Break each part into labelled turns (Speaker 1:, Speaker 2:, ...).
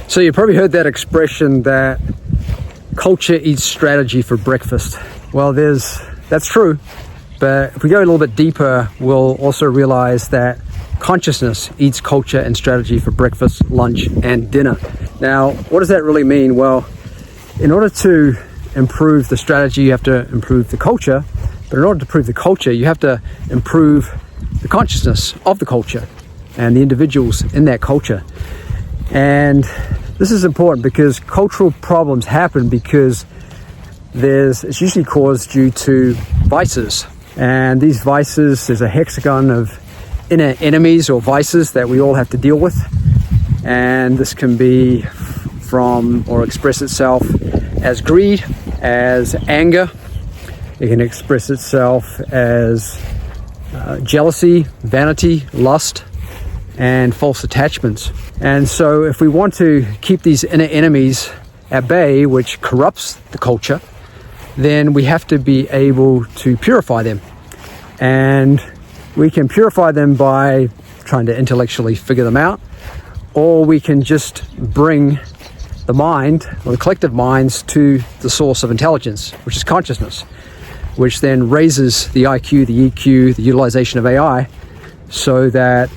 Speaker 1: So you probably heard that expression that culture eats strategy for breakfast. Well, that's true, but if we go a little bit deeper, we'll also realize that consciousness eats culture and strategy for breakfast, lunch, and dinner. Now, what does that really mean? Well, in order to improve the strategy, you have to improve the culture, but in order to improve the culture, you have to improve the consciousness of the culture and the individuals in that culture. And this is important because cultural problems happen because it's usually caused due to vices. And these vices, there's a hexagon of inner enemies or vices that we all have to deal with. And this can be from or express itself as greed, as anger. It can express itself as jealousy, vanity, lust, and false attachments. And so if we want to keep these inner enemies at bay, which corrupts the culture, then we have to be able to purify them. And we can purify them by trying to intellectually figure them out, or we can just bring the mind, or the collective minds, to the source of intelligence, which is consciousness, which then raises the IQ, the EQ, the utilization of AI, so that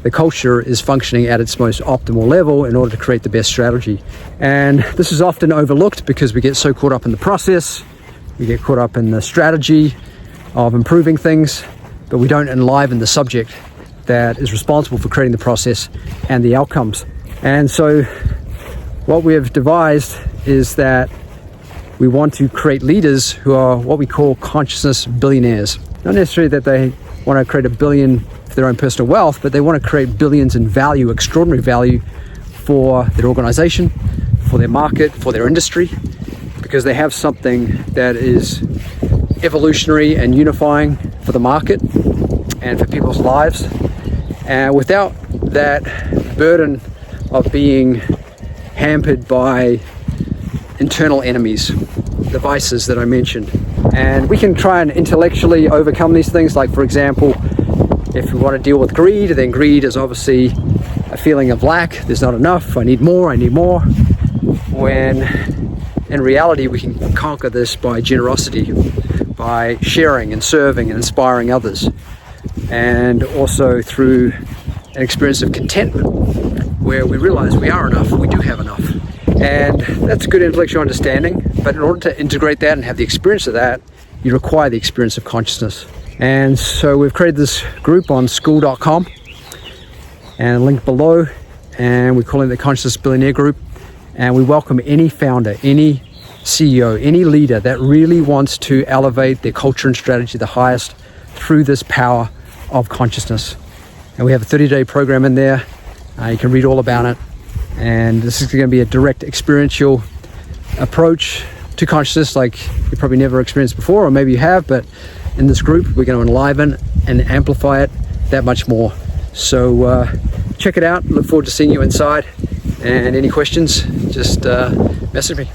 Speaker 1: the culture is functioning at its most optimal level in order to create the best strategy. And this is often overlooked because we get so caught up in the process, we get caught up in the strategy of improving things, but we don't enliven the subject that is responsible for creating the process and the outcomes. And so what we have devised is that we want to create leaders who are what we call consciousness billionaires. Not necessarily that they want to create a billion for their own personal wealth, but they want to create billions in value, extraordinary value for their organization, for their market, for their industry, because they have something that is evolutionary and unifying for the market and for people's lives. And without that burden of being hampered by internal enemies, the vices that I mentioned. And we can try and intellectually overcome these things. Like, for example, if we want to deal with greed, then greed is obviously a feeling of lack. There's not enough. I need more. When in reality, we can conquer this by generosity, by sharing and serving and inspiring others, and also through an experience of contentment where we realize we are enough, we do have enough. And that's good intellectual understanding, but in order to integrate that and have the experience of that, you require the experience of consciousness. And so we've created this group on school.com, and a link below, and we call it the Consciousness Billionaire Group. And we welcome any founder, any CEO, any leader that really wants to elevate their culture and strategy the highest through this power of consciousness. And we have a 30-day program in there. You can read all about it. And this is going to be a direct experiential approach to consciousness like you probably never experienced before, or maybe you have, but in this group, we're going to enliven and amplify it that much more. So check it out. Look forward to seeing you inside. And any questions, just message me.